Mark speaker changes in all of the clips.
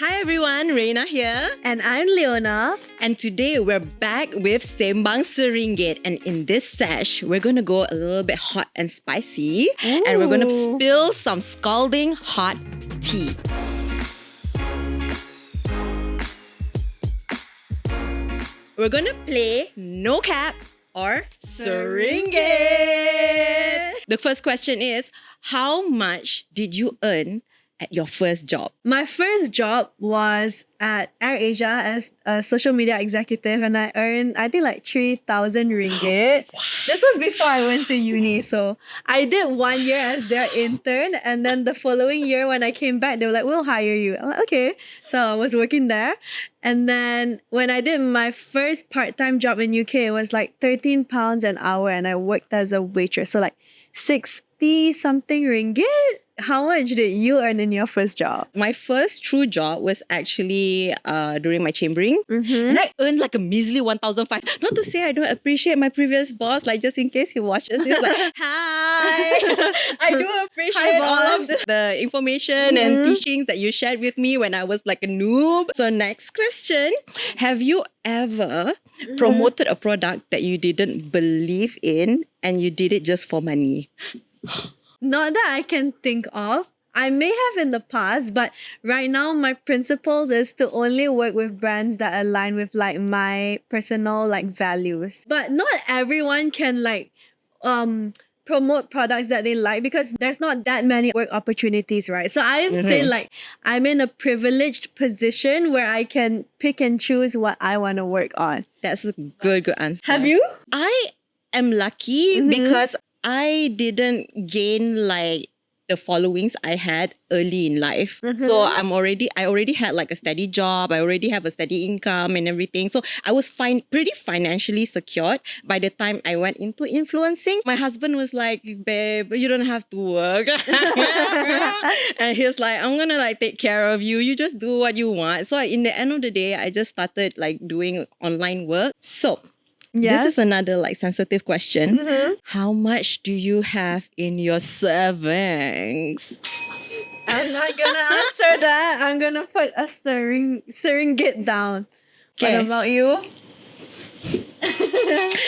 Speaker 1: Hi everyone, Reina here.
Speaker 2: And I'm Leona.
Speaker 1: And today we're back with Sembang Seringgit. And in this sesh, we're going to go a little bit hot and spicy.
Speaker 2: Ooh.
Speaker 1: And we're going to spill some scalding hot tea. We're going to play No Cap or Seringgit. The first question is, how much did you earn at your first job?
Speaker 2: My first job was at AirAsia as a social media executive, and I earned, I think, like 3,000 ringgit. This was before I went to uni, so I did 1 year as their intern, and then the following year when I came back, they were like, "We'll hire you." I'm like, "Okay." So I was working there, and then when I did my first part-time job in UK, it was like £13 an hour, and I worked as a waitress, so like 60 something ringgit. How much did you earn in your first job?
Speaker 1: My first true job was actually during my chambering. And I earned like a measly 1,500. Not to say I don't appreciate my previous boss, like just in case he watches, he's like, hi. I do appreciate all of the information and teachings that you shared with me when I was like a noob. So next question, have you ever promoted a product that you didn't believe in and you did it just for money?
Speaker 2: Not that I can think of. I may have in the past, but right now my principles is to only work with brands that align with like my personal like values. But not everyone can like promote products that they like because there's not that many work opportunities, right? So I say like I'm in a privileged position where I can pick and choose what I want to work on.
Speaker 1: That's a good answer.
Speaker 2: Have you?
Speaker 1: I am lucky because I didn't gain like the followings I had early in life. So I already had like a steady job. I already have a steady income and everything. So I was pretty financially secured by the time I went into influencing. My husband was like, babe, you don't have to work. And he's like, I'm gonna like take care of you. You just do what you want. So in the end of the day, I just started like doing online work. So this is another like sensitive question. How much do you have in your savings?
Speaker 2: I'm not gonna answer that. I'm gonna put a seringgit down.
Speaker 1: Okay.
Speaker 2: What about you?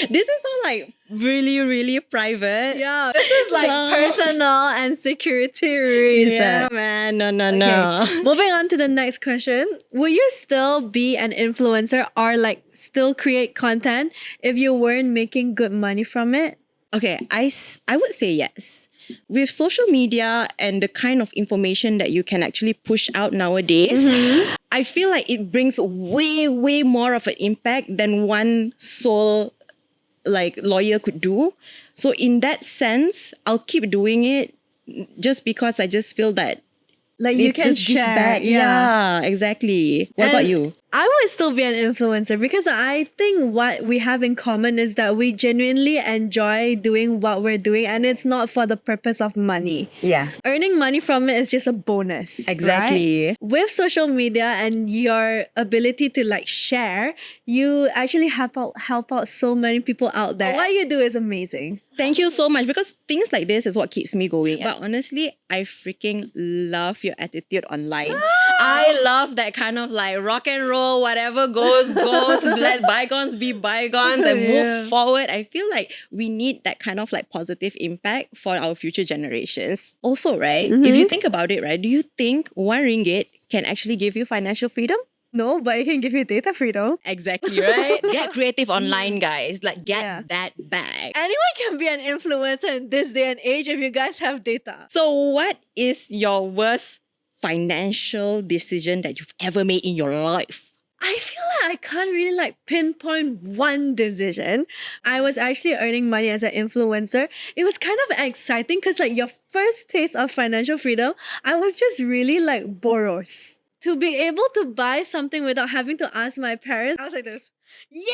Speaker 1: This is all like really private.
Speaker 2: Yeah, this is like personal and security reason.
Speaker 1: Yeah, man. No.
Speaker 2: Moving on to the next question. Will you still be an influencer or like still create content if you weren't making good money from it?
Speaker 1: Okay, I would say yes. With social media and the kind of information that you can actually push out nowadays, I feel like it brings way more of an impact than one sole like lawyer could do. So in that sense, I'll keep doing it just because I just feel that
Speaker 2: like you can
Speaker 1: just give
Speaker 2: share.
Speaker 1: back. Yeah, exactly. What about you?
Speaker 2: I would still be an influencer because I think what we have in common is that we genuinely enjoy doing what we're doing and it's not for the purpose of money.
Speaker 1: Yeah.
Speaker 2: Earning money from it is just a bonus.
Speaker 1: Exactly.
Speaker 2: Right? With social media and your ability to like share, you actually help out so many people out there. What you do is amazing.
Speaker 1: Thank you so much because things like this is what keeps me going. But honestly, I freaking love your attitude online. I love that kind of like rock and roll, whatever goes, let bygones be bygones and move forward. I feel like we need that kind of like positive impact for our future generations. Also, right, if you think about it, right, do you think 1 ringgit can actually give you financial freedom?
Speaker 2: No, but it can give you data freedom.
Speaker 1: Exactly, right? Get creative online, guys. Like, get that bag.
Speaker 2: Anyone can be an influencer in this day and age if you guys have data.
Speaker 1: So what is your worst financial decision that you've ever made in your life?
Speaker 2: I feel like I can't really like pinpoint one decision. I was actually earning money as an influencer. It was kind of exciting because like your first taste of financial freedom, I was just really like boros. To be able to buy something without having to ask my parents, I was like this. Yeah!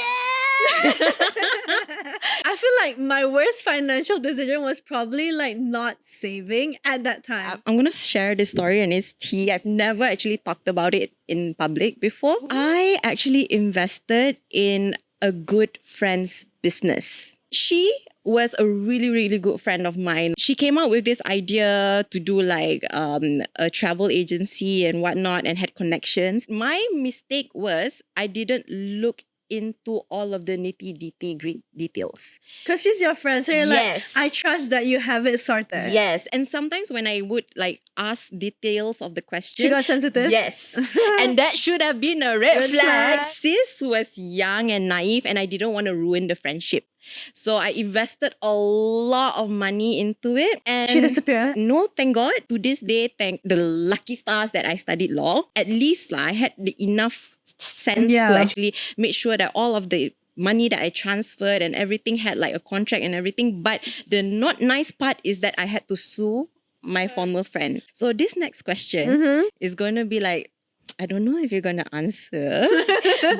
Speaker 2: I feel like my worst financial decision was probably like not saving at that time.
Speaker 1: I'm gonna share this story and it's tea. I've never actually talked about it in public before. I actually invested in a good friend's business. She was a really, really good friend of mine. She came up with this idea to do like a travel agency and whatnot and had connections. My mistake was I didn't look into all of the nitty-gritty details.
Speaker 2: Because she's your friend, so you're
Speaker 1: Yes.
Speaker 2: like, I trust that you have it sorted.
Speaker 1: Yes. And sometimes when I would like ask details of the question,
Speaker 2: She got sensitive?
Speaker 1: yes. And that should have been a red
Speaker 2: Red
Speaker 1: flag.
Speaker 2: flag.
Speaker 1: Sis was young and naive and I didn't want to ruin the friendship. So I invested a lot of money into it. And
Speaker 2: She disappeared?
Speaker 1: no, thank God. To this day, thank the lucky stars that I studied law. At least I had the enough sense
Speaker 2: Yeah.
Speaker 1: to actually make sure that all of the money that I transferred and everything had like a contract and everything. But the not nice part is that I had to sue my former friend. So this next question is going to be like, I don't know if you're going to answer,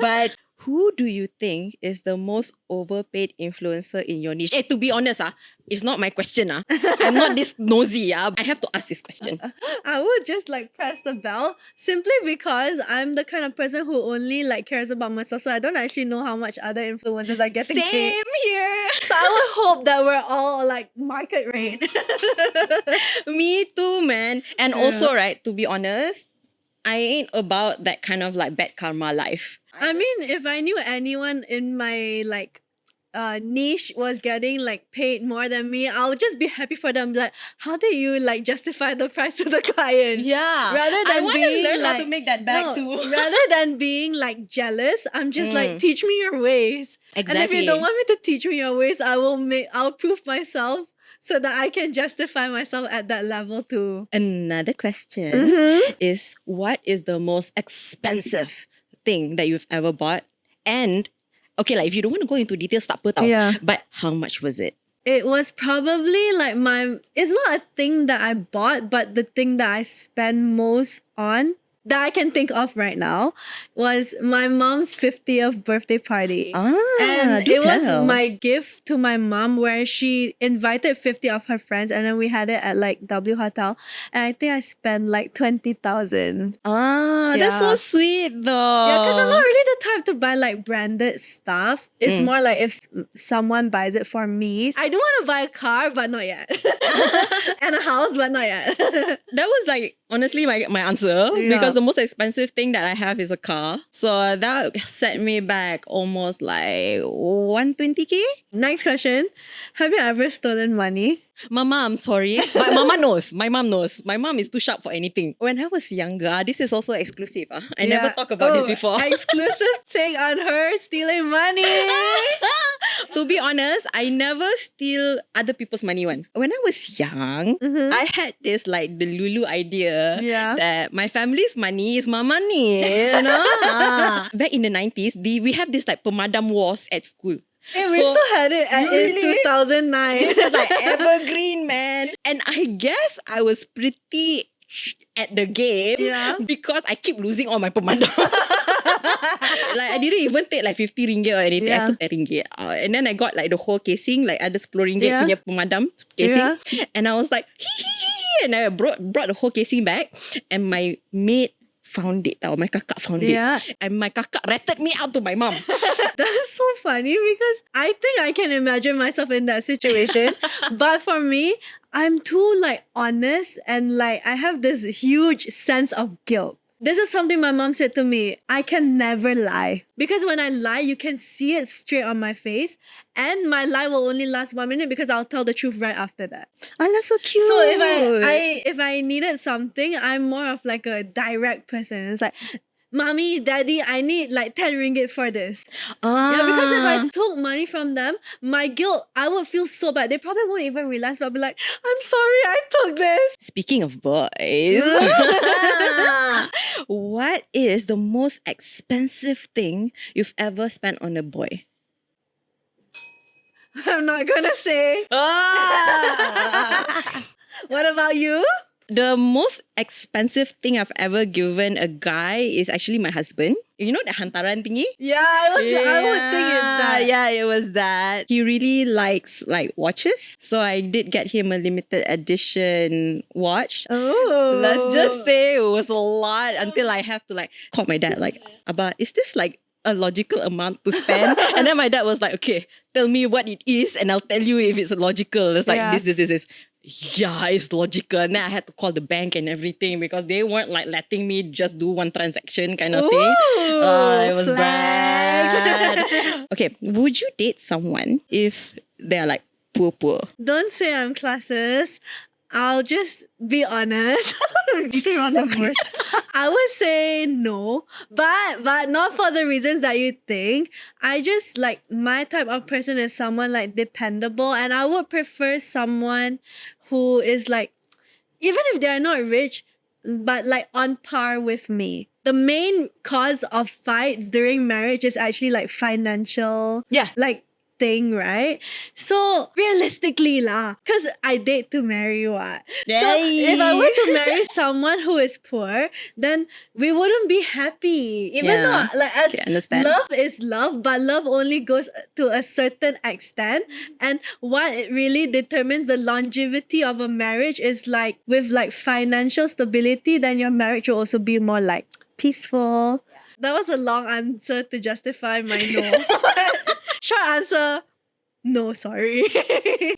Speaker 1: but who do you think is the most overpaid influencer in your niche? To be honest, it's not my question. I'm not this nosy. I have to ask this question.
Speaker 2: I would just like press the bell simply because I'm the kind of person who only like cares about myself. So I don't actually know how much other influencers are getting paid.
Speaker 1: Same here.
Speaker 2: So I would hope that we're all like market rate.
Speaker 1: Me too, man. And also, right, to be honest, I ain't about that kind of like bad karma life.
Speaker 2: I mean, if I knew anyone in my like niche was getting like paid more than me, I would just be happy for them. Like, how did you like justify the price to the client?
Speaker 1: Yeah.
Speaker 2: Rather
Speaker 1: I
Speaker 2: than
Speaker 1: want
Speaker 2: being
Speaker 1: to learn
Speaker 2: like,
Speaker 1: how to make that back too.
Speaker 2: rather than being like jealous, I'm just like, teach me your ways. And if you don't want me to teach me your ways, I'll prove myself so that I can justify myself at that level too.
Speaker 1: Another question is, what is the most expensive thing that you've ever bought? And okay, like if you don't want to go into details, tak apa tau.
Speaker 2: Yeah.
Speaker 1: But how much was it?
Speaker 2: It was probably like it's not a thing that I bought, but the thing that I spend most on that I can think of right now was my mom's 50th birthday party. And
Speaker 1: do
Speaker 2: it was
Speaker 1: tell.
Speaker 2: my gift to my mom where she invited 50 of her friends and then we had it at like W Hotel. And I think I spent like 20,000.
Speaker 1: That's so
Speaker 2: Yeah.
Speaker 1: sweet though.
Speaker 2: Yeah, because I'm not really the type to buy like branded stuff. It's more like if someone buys it for me. I do want to buy a car, but not yet. And a house, but not yet.
Speaker 1: That was like honestly my answer because the most expensive thing that I have is a car. So that set me back almost like 120k.
Speaker 2: Next question. Have you ever stolen money?
Speaker 1: Mama, I'm sorry. But Mama knows. My mom knows. My mom is too sharp for anything. When I was younger, this is also exclusive. I never talked about this before.
Speaker 2: Exclusive take on her stealing money.
Speaker 1: To be honest, I never steal other people's money. When I was young, I had this like the Lulu idea that my family's money is my money. You know? Back in the 90s, we have this like pemadam wars at school.
Speaker 2: Hey, we still had it in 2009.
Speaker 1: This is like evergreen, man. And I guess I was pretty at the game because I keep losing all my pemadam. Like I didn't even take like 50 ringgit or anything. I took 10 ringgit. And then I got like the whole casing, like ada 10 ringgit punya pemadam casing. And I was like, hee. And I brought the whole casing back. And my mate found it. My kakak found it. And my kakak ratted me out to my mom.
Speaker 2: That's so funny because I think I can imagine myself in that situation. But for me, I'm too like honest and like I have this huge sense of guilt. This is something my mom said to me. I can never lie. Because when I lie, you can see it straight on my face. And my lie will only last 1 minute because I'll tell the truth right after that.
Speaker 1: Oh, that's so cute.
Speaker 2: So if I needed something, I'm more of like a direct person. It's like, Mommy, Daddy, I need like 10 ringgit for this. Yeah, because if I took money from them, my guilt, I would feel so bad. They probably won't even realize, but I'll be like, I'm sorry I took this.
Speaker 1: Speaking of boys, what is the most expensive thing you've ever spent on a boy?
Speaker 2: I'm not gonna say. What about you?
Speaker 1: The most expensive thing I've ever given a guy is actually my husband. You know the hantaran thingy?
Speaker 2: Yeah, I would think it's that.
Speaker 1: Yeah, it was that. He really likes like watches. So I did get him a limited edition watch.
Speaker 2: Oh.
Speaker 1: Let's just say it was a lot until I have to like call my dad like, Abba, is this like a logical amount to spend. And then my dad was like, okay, tell me what it is and I'll tell you if it's logical. It's like
Speaker 2: Yeah.
Speaker 1: this. Yeah, it's logical. And then I had to call the bank and everything because they weren't like letting me just do one transaction kind of thing. It was bad. Okay, would you date someone if they're like poor?
Speaker 2: Don't say I'm classist. I'll just be honest. Beating around the bush. I would say no, but not for the reasons that you think. I just like my type of person is someone like dependable, and I would prefer someone who is like, even if they're not rich, but like on par with me. The main cause of fights during marriage is actually like financial, like thing, right? So realistically lah, because I date to marry what. So if I were to marry someone who is poor, then we wouldn't be happy. Even though like as love is love, but love only goes to a certain extent. And what it really determines the longevity of a marriage is like with like financial stability, then your marriage will also be more like peaceful. That was a long answer to justify my no. Short answer, no, sorry.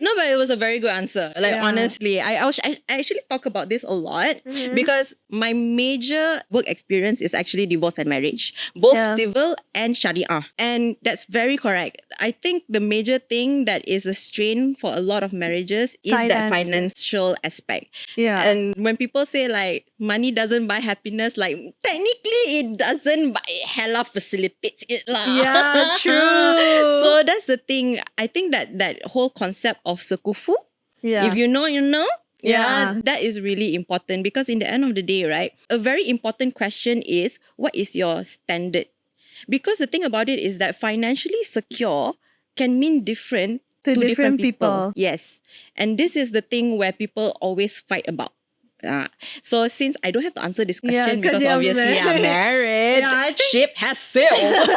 Speaker 1: No, but it was a very good answer. Like honestly, I actually talk about this a lot because my major work experience is actually divorce and marriage, both civil and Sharia, and that's very correct. I think the major thing that is a strain for a lot of marriages is that financial aspect.
Speaker 2: Yeah.
Speaker 1: And when people say like money doesn't buy happiness, like technically it doesn't, but it hella facilitates it lah.
Speaker 2: Yeah, true.
Speaker 1: So that's the thing. I think that whole concept of sekufu, if you know, you know. Yeah, that is really important because in the end of the day, right, a very important question is, what is your standard? Because the thing about it is that financially secure can mean different to different people. Yes. And this is the thing where people always fight about. So since I don't have to answer this question because obviously I'm married, ship has sailed.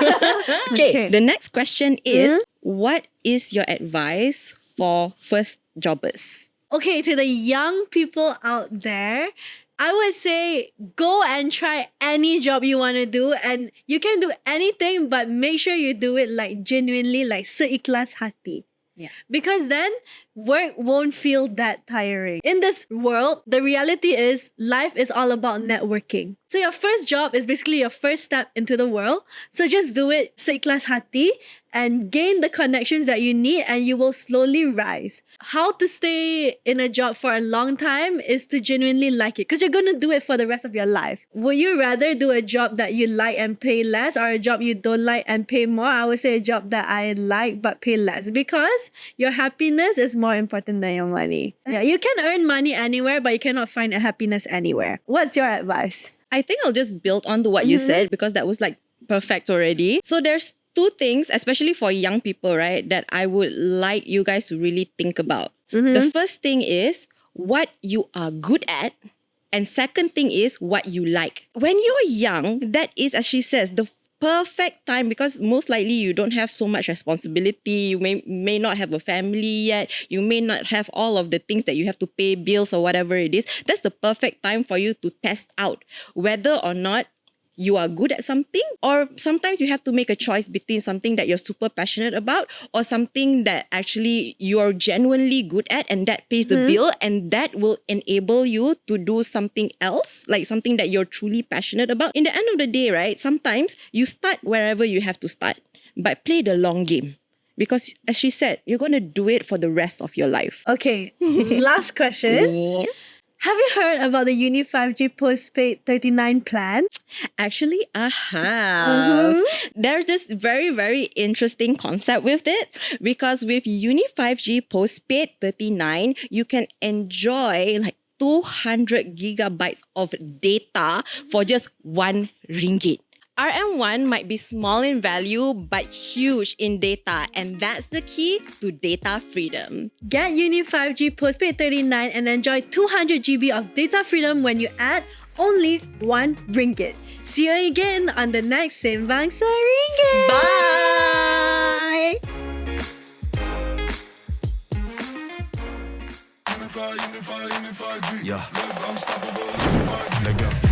Speaker 1: Okay, the next question is, what is your advice for first jobbers?
Speaker 2: Okay, to the young people out there, I would say go and try any job you want to do, and you can do anything, but make sure you do it like genuinely, like seikhlas hati.
Speaker 1: Yeah.
Speaker 2: Because then work won't feel that tiring. In this world, the reality is life is all about networking. So your first job is basically your first step into the world. So just do it seikhlas hati and gain the connections that you need, and you will slowly rise. How to stay in a job for a long time is to genuinely like it, because you're going to do it for the rest of your life. Would you rather do a job that you like and pay less, or a job you don't like and pay more? I would say a job that I like but pay less, because your happiness is more important than your money. Yeah, you can earn money anywhere, but you cannot find a happiness anywhere. What's your advice?
Speaker 1: I think I'll just build on to what you said, because that was like perfect already. So there's two things, especially for young people, right, that I would like you guys to really think about. The first thing is what you are good at. And second thing is what you like. When you're young, that is, as she says, the perfect time, because most likely you don't have so much responsibility. You may not have a family yet. You may not have all of the things that you have to pay bills or whatever it is. That's the perfect time for you to test out whether or not you are good at something, or sometimes you have to make a choice between something that you're super passionate about or something that actually you're genuinely good at and that pays the bill, and that will enable you to do something else, like something that you're truly passionate about. In the end of the day, right, sometimes you start wherever you have to start, but play the long game. Because as she said, you're going to do it for the rest of your life.
Speaker 2: Okay, last question. Have you heard about the UNI5G Postpaid 39 plan?
Speaker 1: Actually, I have. There's this very, very interesting concept with it, because with UNI5G Postpaid 39, you can enjoy like 200 gigabytes of data for just RM1. RM1 might be small in value but huge in data, and that's the key to data freedom.
Speaker 2: Get UNI5G Postpaid 39 and enjoy 200 GB of data freedom when you add only RM1. See you again on the next Sembang Seringgit.
Speaker 1: Bye!
Speaker 3: Unify, unify, unify, G. Yeah. Love unstoppable, unify, G. Let go.